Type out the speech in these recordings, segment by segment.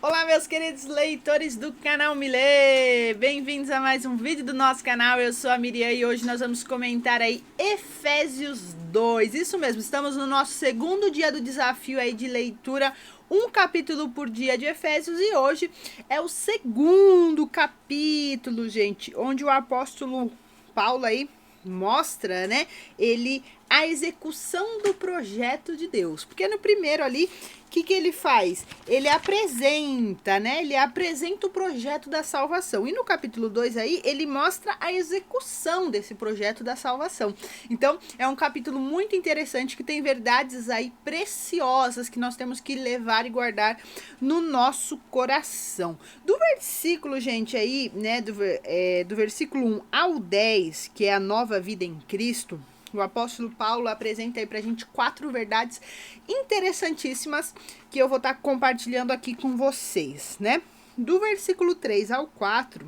Olá, meus queridos leitores do canal Milê! Bem-vindos a mais um vídeo do nosso canal. Eu sou a Miriam e hoje nós vamos comentar aí Efésios 2. Isso mesmo, estamos no nosso segundo dia do desafio aí de leitura, um capítulo por dia de Efésios, e hoje é o segundo capítulo, gente, onde o apóstolo Paulo aí mostra, né, ele a execução do projeto de Deus. Porque no primeiro ali, o que ele faz? Ele apresenta, né? Ele apresenta o projeto da salvação. E no capítulo 2 aí, ele mostra a execução desse projeto da salvação. Então, é um capítulo muito interessante que tem verdades aí preciosas que nós temos que levar e guardar no nosso coração. Do versículo, gente, aí, né, do versículo 1 ao 10, que é a nova vida em Cristo, o apóstolo Paulo apresenta aí pra gente 4 verdades interessantíssimas que eu vou estar compartilhando aqui com vocês, né? Do versículo 3 ao 4,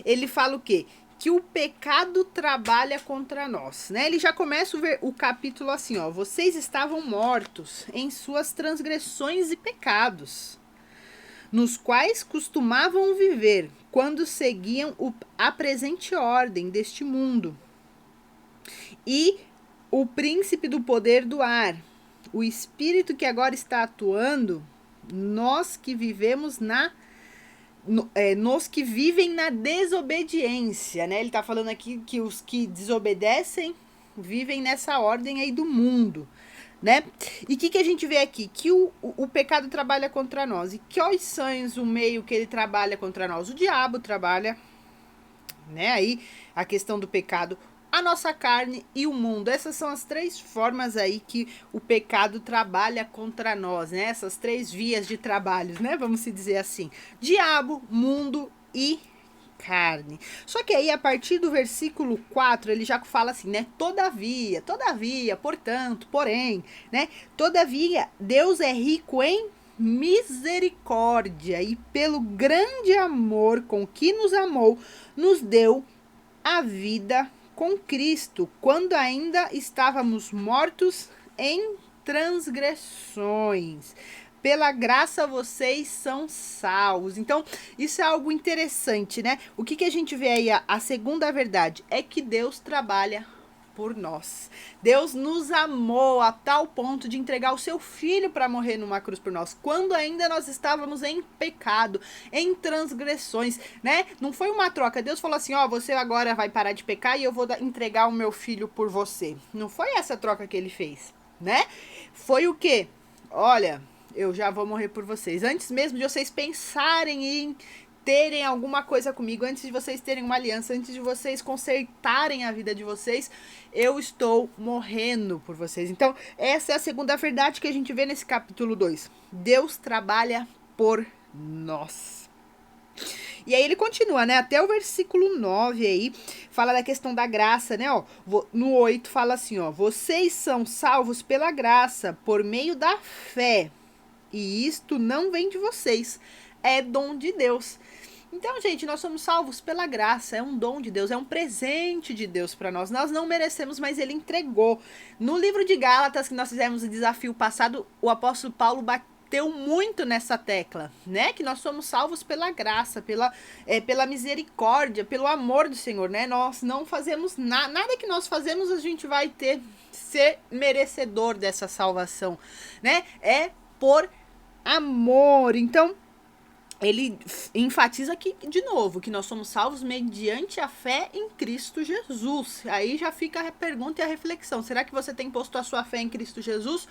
ele fala o quê? Que o pecado trabalha contra nós, né? Ele já começa o capítulo assim, ó. Vocês estavam mortos em suas transgressões e pecados, nos quais costumavam viver quando seguiam a presente ordem deste mundo e o príncipe do poder do ar, o espírito que agora está atuando, nós que vivemos nos que vivem na desobediência, né? Ele está falando aqui que os que desobedecem vivem nessa ordem aí do mundo, né? E o que a gente vê aqui? Que o pecado trabalha contra nós. E quais são o meio que ele trabalha contra nós? O diabo trabalha, né? Aí a questão do pecado, a nossa carne e o mundo. Essas são as 3 formas aí que o pecado trabalha contra nós, né? Essas 3 vias de trabalhos, né? Vamos se dizer assim: diabo, mundo e carne. Só que aí, a partir do versículo 4, ele já fala assim, né? Todavia, portanto, porém, né? Todavia, Deus é rico em misericórdia e pelo grande amor com que nos amou, nos deu a vida com Cristo, quando ainda estávamos mortos em transgressões. Pela graça vocês são salvos. Então, isso é algo interessante, né? O que a gente vê aí? A segunda verdade é que Deus trabalha por nós. Deus nos amou a tal ponto de entregar o seu filho para morrer numa cruz por nós, quando ainda nós estávamos em pecado, em transgressões, né? Não foi uma troca. Deus falou assim: ó, você agora vai parar de pecar e eu vou entregar o meu filho por você. Não foi essa troca que ele fez, né? Foi o quê? Olha, eu já vou morrer por vocês. Antes mesmo de vocês pensarem em terem alguma coisa comigo, antes de vocês terem uma aliança, antes de vocês consertarem a vida de vocês, eu estou morrendo por vocês. Então, essa é a segunda verdade que a gente vê nesse capítulo 2. Deus trabalha por nós. E aí ele continua, né? Até o versículo 9 aí, fala da questão da graça, né? Ó, no 8 fala assim, ó: vocês são salvos pela graça, por meio da fé. E isto não vem de vocês, é dom de Deus. Então, gente, nós somos salvos pela graça, é um dom de Deus, é um presente de Deus para nós. Nós não merecemos, mas ele entregou. No livro de Gálatas, que nós fizemos o desafio passado, o apóstolo Paulo bateu muito nessa tecla, né? Que nós somos salvos pela graça, pela misericórdia, pelo amor do Senhor, né? Nós não fazemos nada que nós fazemos, a gente vai ser merecedor dessa salvação, né? É por amor. Então, ele enfatiza aqui de novo que nós somos salvos mediante a fé em Cristo Jesus. Aí já fica a pergunta e a reflexão: será que você tem posto a sua fé em Cristo Jesus?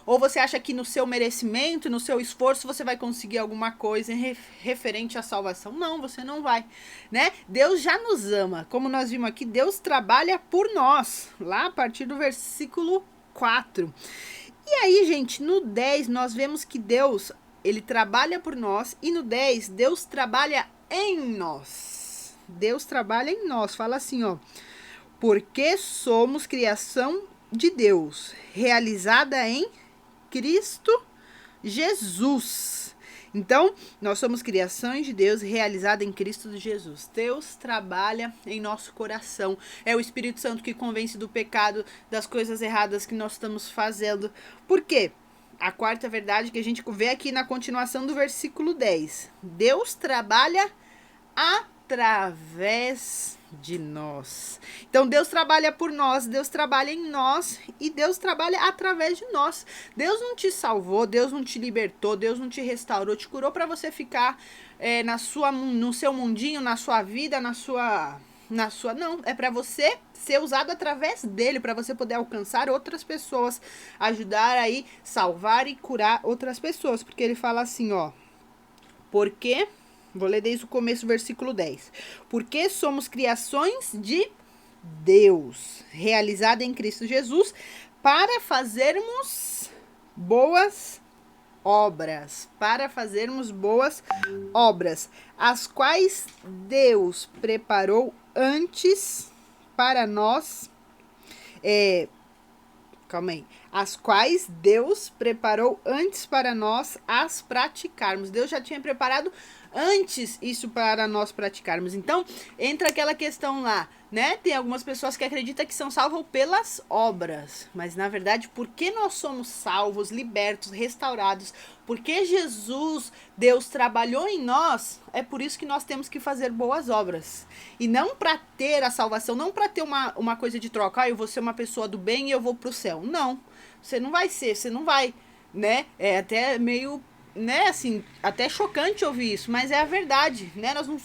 Ou você acha que no seu merecimento, no seu esforço, você vai conseguir alguma coisa referente à salvação? Não, você não vai, né? Deus já nos ama. Como nós vimos aqui, Deus trabalha por nós, lá a partir do versículo 4. E aí, gente, no 10 nós vemos que Deus, ele trabalha por nós, e no 10 Deus trabalha em nós. Deus trabalha em nós. Fala assim, ó: porque somos criação de Deus, realizada em Cristo Jesus. Então, nós somos criações de Deus realizada em Cristo Jesus. Deus trabalha em nosso coração. É o Espírito Santo que convence do pecado, das coisas erradas que nós estamos fazendo. Por quê? a quarta verdade que a gente vê aqui na continuação do versículo 10. Deus trabalha através de nós. Então Deus trabalha por nós, Deus trabalha em nós e Deus trabalha através de nós. Deus não te salvou, Deus não te libertou, Deus não te restaurou, te curou para você ficar no seu mundinho, na sua vida, na sua não, é para você ser usado através dele, para você poder alcançar outras pessoas, ajudar aí, salvar e curar outras pessoas, porque ele fala assim, ó, porque vou ler desde o começo do versículo 10. Porque somos criações de Deus, realizada em Cristo Jesus, para fazermos boas obras, as quais Deus preparou antes para nós, as quais Deus preparou antes para nós as praticarmos. Deus já tinha preparado antes isso para nós praticarmos. Então, entra aquela questão lá, né? Tem algumas pessoas que acreditam que são salvos pelas obras, mas na verdade, porque nós somos salvos, libertos, restaurados, porque Jesus, Deus trabalhou em nós, é por isso que nós temos que fazer boas obras. E não para ter a salvação, não para ter uma coisa de troca, eu vou ser uma pessoa do bem e eu vou pro céu. Não, você não vai ser, você não vai, né? É até meio, né, assim, até chocante ouvir isso, mas é a verdade, né? Nós não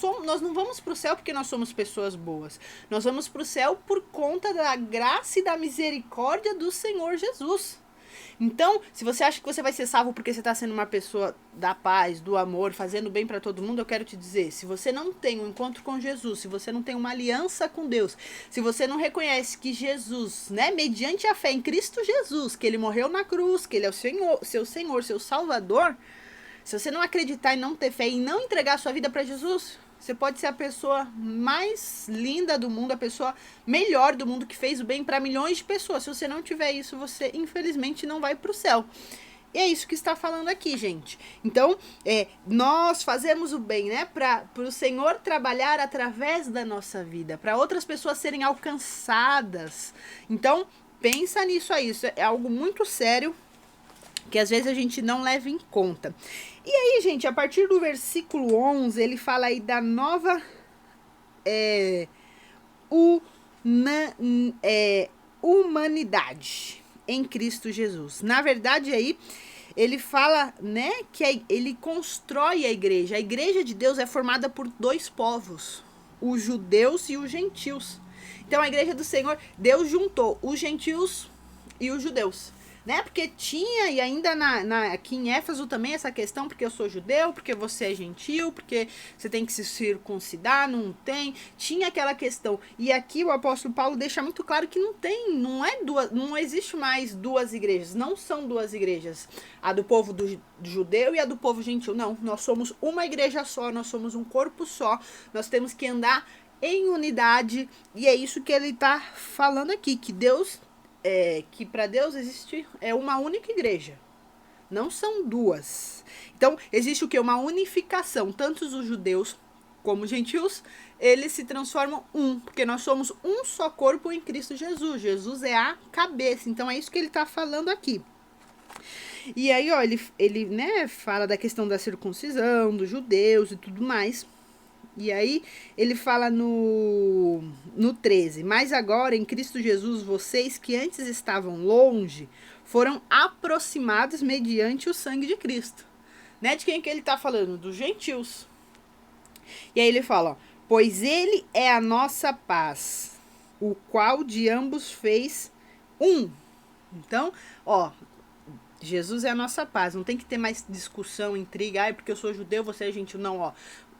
vamos pro céu porque nós somos pessoas boas. Nós vamos pro céu por conta da graça e da misericórdia do Senhor Jesus. Então, se você acha que você vai ser salvo porque você está sendo uma pessoa da paz, do amor, fazendo bem para todo mundo, eu quero te dizer, se você não tem um encontro com Jesus, se você não tem uma aliança com Deus, se você não reconhece que Jesus, né, mediante a fé em Cristo Jesus, que ele morreu na cruz, que ele é o seu Senhor, seu Salvador, se você não acreditar e não ter fé e não entregar a sua vida para Jesus, você pode ser a pessoa mais linda do mundo, a pessoa melhor do mundo, que fez o bem para milhões de pessoas. Se você não tiver isso, você infelizmente não vai para o céu. E é isso que está falando aqui, gente. Então, nós fazemos o bem, né? Para o Senhor trabalhar através da nossa vida, para outras pessoas serem alcançadas. Então, pensa nisso aí. Isso é algo muito sério, que às vezes a gente não leva em conta. E aí, gente, a partir do versículo 11, ele fala aí da nova humanidade em Cristo Jesus. Na verdade, aí, ele fala, né, que ele constrói a igreja. A igreja de Deus é formada por dois povos, os judeus e os gentios. Então, a igreja do Senhor, Deus juntou os gentios e os judeus, né? Porque tinha, e ainda aqui em Éfeso também, essa questão, porque eu sou judeu, porque você é gentil, porque você tem que se circuncidar, não tem. Tinha aquela questão. E aqui o apóstolo Paulo deixa muito claro que não existe mais duas igrejas, não são duas igrejas, a do povo do judeu e a do povo gentil. Não, nós somos uma igreja só, nós somos um corpo só, nós temos que andar em unidade, e é isso que ele está falando aqui, que Deus, que para Deus existe uma única igreja, não são duas. Então existe o que? Uma unificação, tanto os judeus como os gentios, eles se transformam porque nós somos um só corpo em Cristo Jesus. Jesus é a cabeça. Então é isso que ele está falando aqui. E aí, ó, ele né, fala da questão da circuncisão, dos judeus e tudo mais. E aí ele fala no 13, mas agora em Cristo Jesus, vocês que antes estavam longe, foram aproximados mediante o sangue de Cristo. Né? De quem que ele está falando? Dos gentios. E aí ele fala, ó, pois ele é a nossa paz, o qual de ambos fez um. Então, ó, Jesus é a nossa paz, não tem que ter mais discussão, intriga, porque eu sou judeu, você é gentil, não, ó.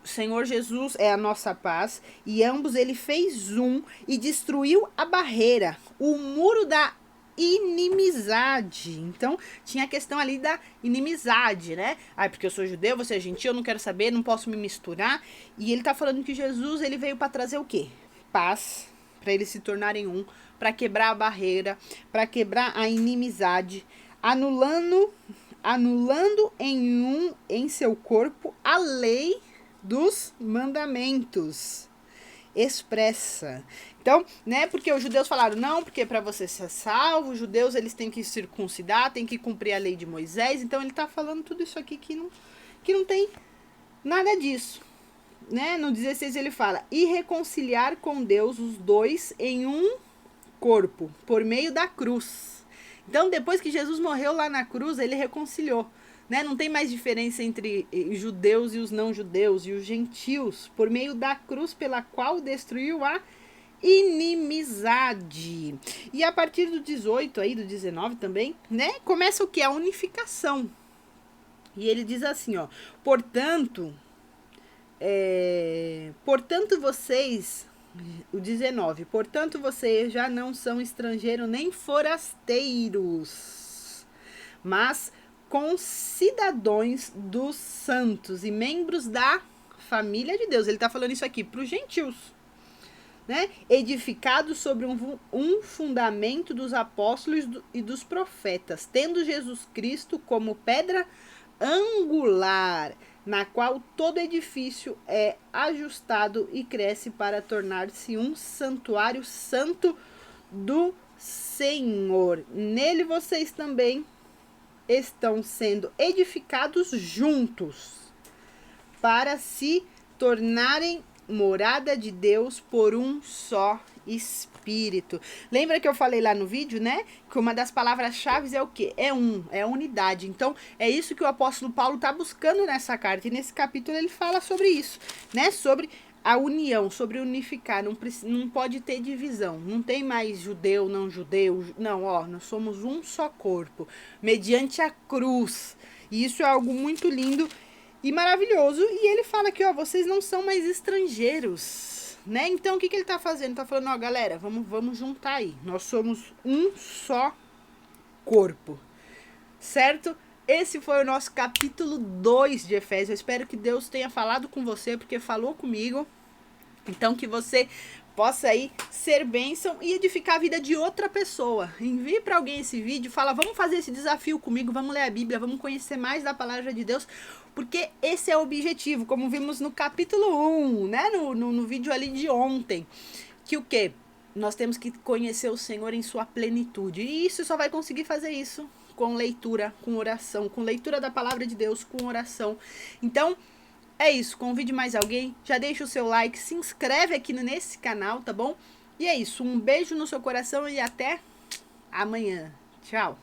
O Senhor Jesus é a nossa paz, e ambos ele fez e destruiu a barreira, o muro da inimizade. Então, tinha a questão ali da inimizade, né? Porque eu sou judeu, você é gentil, eu não quero saber, não posso me misturar. E ele tá falando que Jesus, ele veio para trazer o quê? Paz, para eles se tornarem para quebrar a barreira, para quebrar a inimizade, anulando em seu corpo a lei dos mandamentos. expressa. Então, né, porque os judeus falaram, não, porque para você ser salvo, os judeus eles têm que circuncidar, têm que cumprir a lei de Moisés. Então ele está falando tudo isso aqui que não tem nada disso. Né? No 16 ele fala, e reconciliar com Deus os dois em um corpo, por meio da cruz. Então, depois que Jesus morreu lá na cruz, ele reconciliou. Né? Não tem mais diferença entre judeus e os não-judeus e os gentios, por meio da cruz pela qual destruiu a inimizade. E a partir do 18, aí do 19 também, né? Começa o que? A unificação. E ele diz assim, ó, portanto vocês, o 19, portanto vocês já não são estrangeiros nem forasteiros, mas concidadãos dos santos e membros da família de Deus. Ele está falando isso aqui para os gentios, né? Edificados sobre um fundamento dos apóstolos e dos profetas, tendo Jesus Cristo como pedra angular, na qual todo edifício é ajustado e cresce para tornar-se um santuário santo do Senhor. Nele vocês também estão sendo edificados juntos para se tornarem morada de Deus por um só Espírito. Lembra que eu falei lá no vídeo, né? Que uma das palavras-chave é o quê? É a unidade. Então, é isso que o apóstolo Paulo está buscando nessa carta. E nesse capítulo ele fala sobre isso, né? Sobre a união, sobre unificar. Não pode ter divisão. Não tem mais judeu, não judeu. Não, ó, nós somos um só corpo, mediante a cruz. E isso é algo muito lindo e maravilhoso. E ele fala que, ó, vocês não são mais estrangeiros, né? Então, o que ele está fazendo? Ele tá falando, ó, galera, vamos juntar aí. Nós somos um só corpo, certo? Esse foi o nosso capítulo 2 de Efésios. Eu espero que Deus tenha falado com você, porque falou comigo. Então, que você possa aí ser bênção e edificar a vida de outra pessoa. Envie para alguém esse vídeo, fala, vamos fazer esse desafio comigo, vamos ler a Bíblia, vamos conhecer mais da palavra de Deus, porque esse é o objetivo, como vimos no capítulo 1, né, no vídeo ali de ontem, que o quê? Nós temos que conhecer o Senhor em sua plenitude, e isso só vai conseguir fazer isso com leitura, com oração, com leitura da palavra de Deus, com oração. Então, é isso, convide mais alguém, já deixa o seu like, se inscreve aqui nesse canal, tá bom? E é isso, um beijo no seu coração e até amanhã. Tchau!